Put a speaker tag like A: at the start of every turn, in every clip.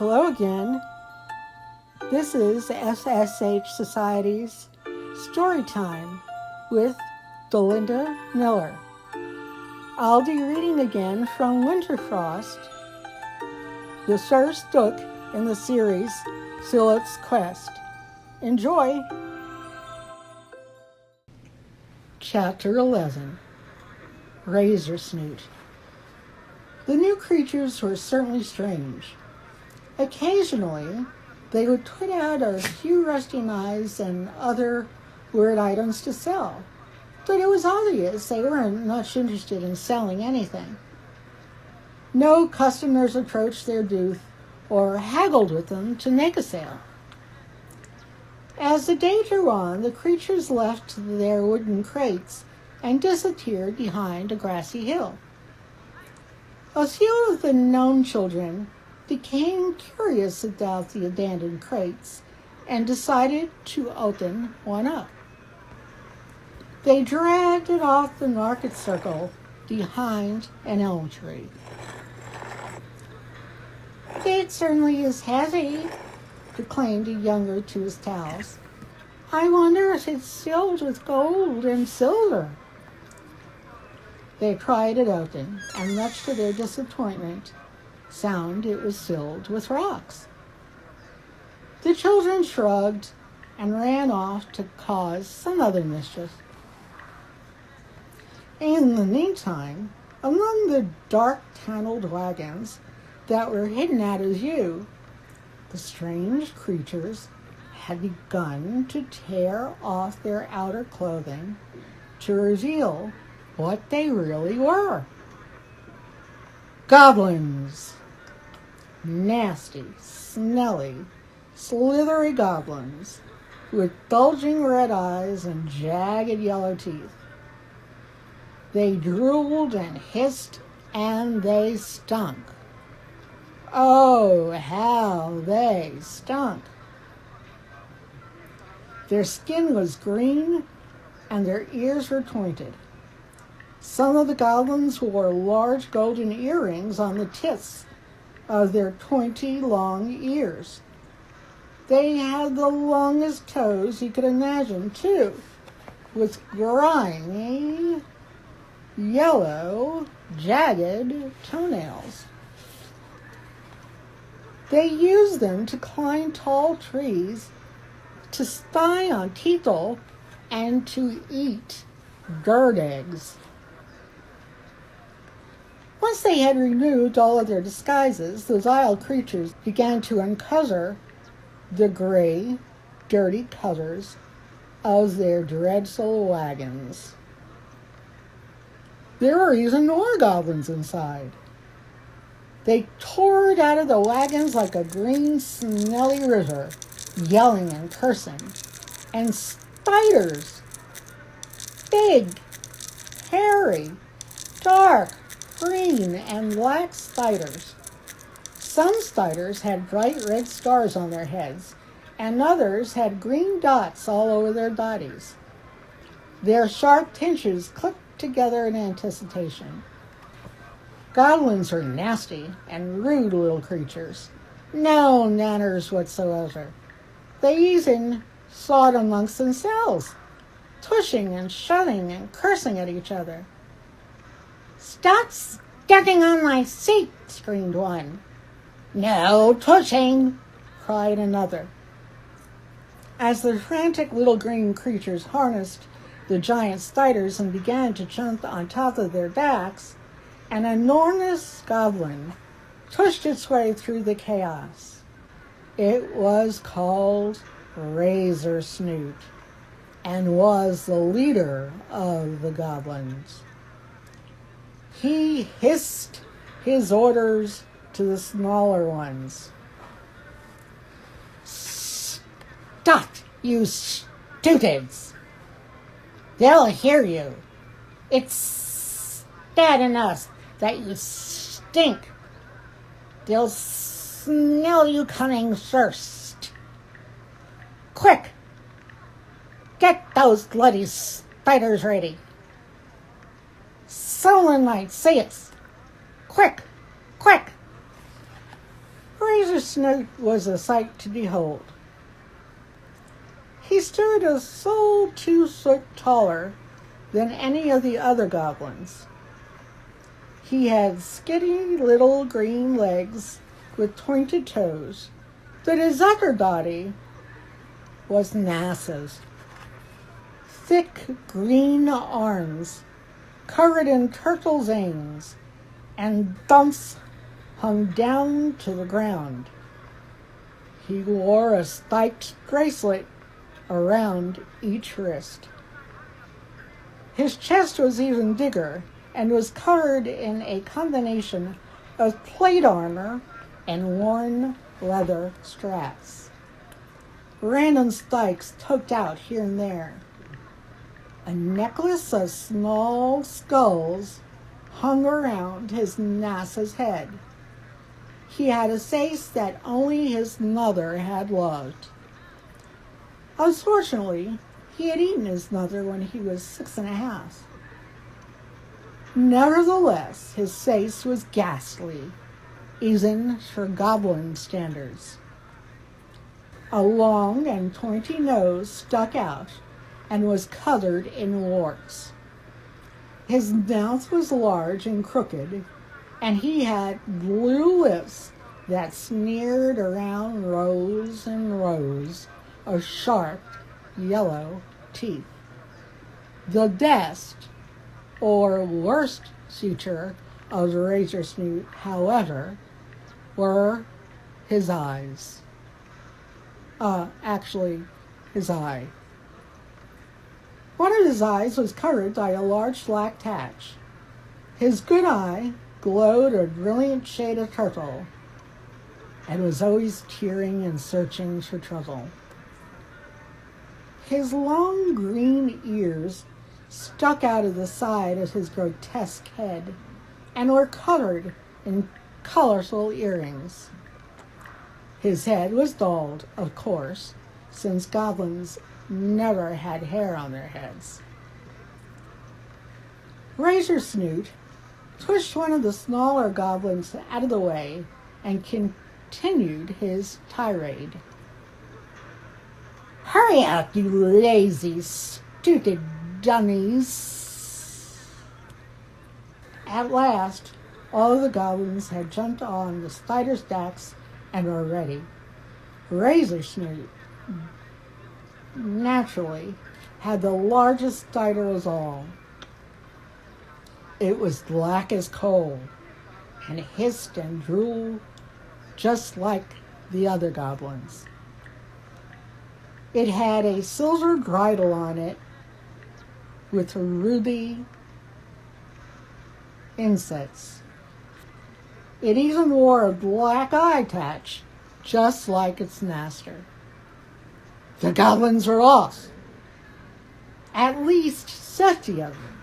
A: Hello again. This is FSH Society's Story Time with Belinda Miller. I'll be reading again from Winterfrost, the first book in the series, Philip's Quest. Enjoy! Chapter 11, Razor Snoot. The new creatures were certainly strange. Occasionally, they would put out a few rusty knives and other weird items to sell, but it was obvious they weren't much interested in selling anything. No customers approached their booth or haggled with them to make a sale. As the day drew on, the creatures left their wooden crates and disappeared behind a grassy hill. A few of the gnome children became curious about the abandoned crates and decided to open one up. They dragged it off the market circle behind an elm tree. "It certainly is heavy," proclaimed a younger to his pals. "I wonder if it's filled with gold and silver." They pried it open, and much to their disappointment, found it was filled with rocks. The children shrugged and ran off to cause some other mischief. In the meantime, among the dark-tunneled wagons that were hidden out of view, the strange creatures had begun to tear off their outer clothing to reveal what they really were. Goblins! Nasty, smelly, slithery goblins with bulging red eyes and jagged yellow teeth. They drooled and hissed, and they stunk. Oh, how they stunk! Their skin was green, and their ears were pointed. Some of the goblins wore large golden earrings on the tips of their pointy, long ears. They had the longest toes you could imagine, too, with grimy, yellow, jagged toenails. They used them to climb tall trees, to spy on people, and to eat bird eggs. Once they had removed all of their disguises, the vile creatures began to uncover the gray, dirty covers of their dreadful wagons. There were even more goblins inside. They tore out of the wagons like a green, smelly river, yelling and cursing. And spiders, big, hairy, dark, green and black spiders. Some spiders had bright red stars on their heads, and others had green dots all over their bodies. Their sharp pinches clicked together in anticipation. Goblins are nasty and rude little creatures, no manners whatsoever. They even fought amongst themselves, pushing and shoving and cursing at each other. "Stop stepping on my seat!" screamed one. "No pushing!" cried another. As the frantic little green creatures harnessed the giant spiders and began to jump on top of their backs, an enormous goblin pushed its way through the chaos. It was called Razor Snoot and was the leader of the goblins. He hissed his orders to the smaller ones. "Stop, you stupids! They'll hear you. It's bad enough that you stink. They'll smell you coming first. Quick! Get those bloody spiders ready. Someone might see us. Quick! Quick!" Razor Snoot was a sight to behold. He stood a full 2 foot taller than any of the other goblins. He had skinny little green legs with pointed toes, but his upper body was massive. Thick green arms covered in purple veins and bumps hung down to the ground. He wore a spiked bracelet around each wrist. His chest was even bigger and was covered in a combination of plate armor and worn leather straps. Random spikes poked out here and there. A necklace of small skulls hung around his massive head. He had a face that only his mother had loved. Unfortunately, he had eaten his mother when he was 6.5. Nevertheless, his face was ghastly, even for goblin standards. A long and pointy nose stuck out and was covered in warts. His mouth was large and crooked, and he had blue lips that sneered around rows and rows of sharp yellow teeth. The best, or worst, feature of Razor Snoot, however, were his eyes. His eye. One of his eyes was covered by a large black patch. His good eye glowed a brilliant shade of purple and was always tearing and searching for trouble. His long green ears stuck out of the side of his grotesque head and were covered in colorful earrings. His head was bald, of course, since goblins never had hair on their heads. Razor Snoot pushed one of the smaller goblins out of the way and continued his tirade. "Hurry up, you lazy, stupid dummies!" At last, all of the goblins had jumped on the spiders' backs and were ready. Razor Snoot, naturally, had the largest spider of all. It was black as coal and hissed and drooled just like the other goblins. It had a silver bridle on it with ruby insets. It even wore a black eye patch, just like its master. The goblins were off. At least 50 of them.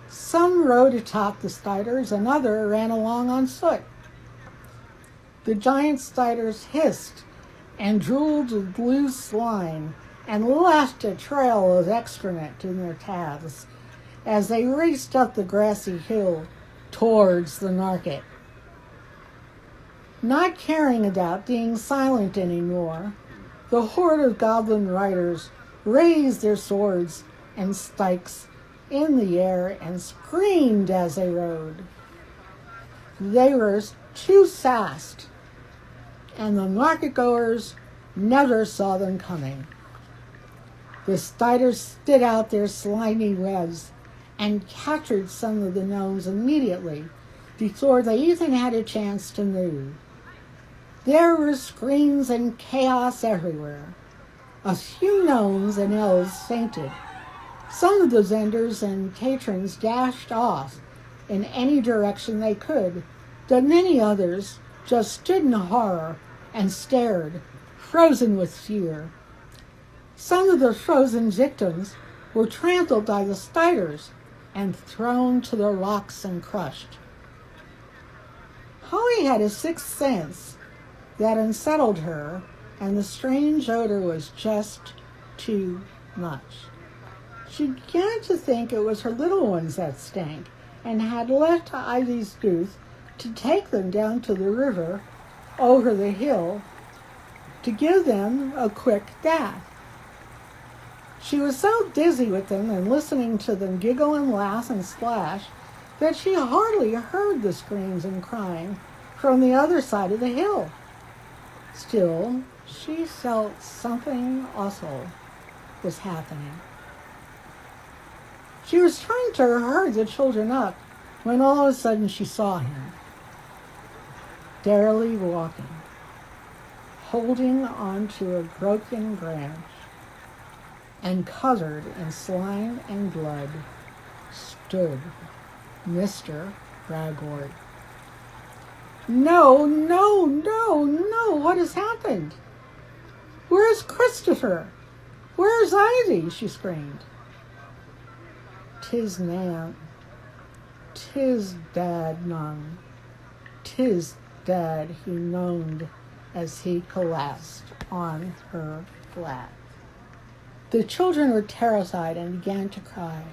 A: Some rode atop the spiders, and others ran along on foot. The giant spiders hissed and drooled with blue slime and left a trail of excrement in their paths as they raced up the grassy hill towards the market. Not caring about being silent anymore, the horde of goblin riders raised their swords and spikes in the air and screamed as they rode. They were too fast, and the market-goers never saw them coming. The spiders spit out their slimy webs and captured some of the gnomes immediately before they even had a chance to move. There were screams and chaos everywhere. A few gnomes and elves fainted. Some of the vendors and patrons dashed off in any direction they could, but many others just stood in horror and stared, frozen with fear. Some of the frozen victims were trampled by the spiders and thrown to the rocks and crushed. Holly had a sixth sense that unsettled her, and the strange odor was just too much. She began to think it was her little ones that stank, and had left Ivy's booth to take them down to the river over the hill to give them a quick bath. She was so dizzy with them and listening to them giggle and laugh and splash that she hardly heard the screams and crying from the other side of the hill. Still, she felt something also was happening. She was trying to hurry the children up when all of a sudden she saw him, darily walking, holding onto a broken branch, and covered in slime and blood stood Mr. Ragwort. No, no, no, no, what has happened? Where's Christopher? Where's Ivy? She screamed. "'Tis Nan. 'Tis Dad, Nun. 'Tis Dad," he moaned as he collapsed on her lap. The children were terrified and began to cry.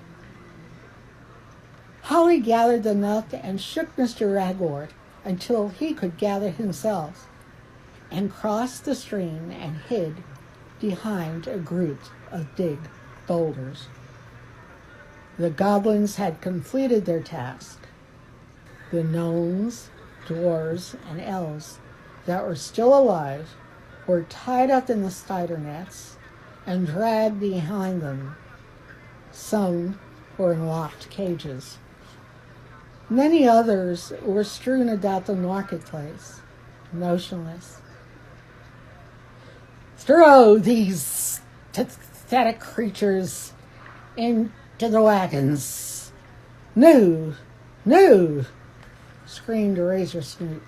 A: Holly gathered them up and shook Mr. Ragwort until he could gather himself, and crossed the stream and hid behind a group of big boulders. The goblins had completed their task. The gnomes, dwarves, and elves that were still alive were tied up in the spider nets and dragged behind them. Some were in locked cages. Many others were strewn about the marketplace, motionless. "Throw these pathetic creatures into the wagons. No, no," screamed Razor Snoot.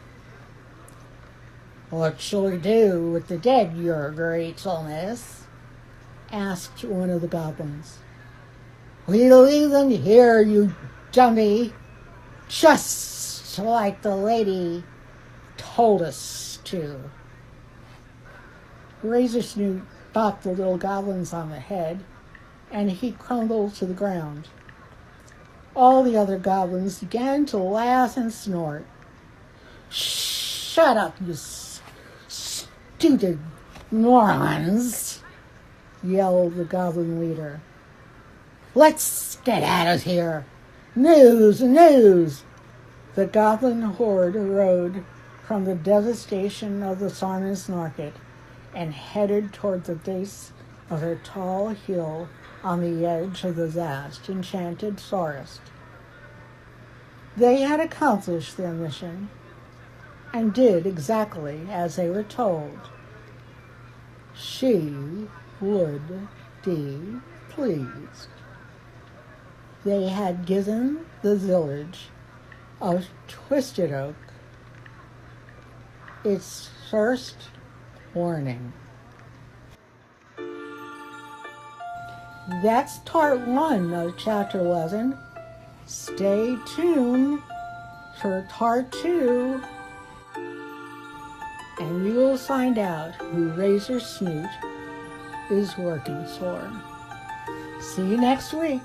A: "What shall we do with the dead, your gratefulness?" asked one of the goblins. "We'll leave them here, you dummy, just like the lady told us to." Razor Snoot bopped the little goblins on the head, and he crumbled to the ground. All the other goblins began to laugh and snort. "Shut up, you stupid morons," yelled the goblin leader. "Let's get out of here. News, news!" The goblin horde rode from the devastation of the farmer's market and headed toward the base of a tall hill on the edge of the vast enchanted forest. They had accomplished their mission and did exactly as they were told. She would be pleased. They had given the village of Twisted Oak its first warning. That's part 1 of chapter 11. Stay tuned for part 2, and you will find out who Razor Snoot is working for. See you next week.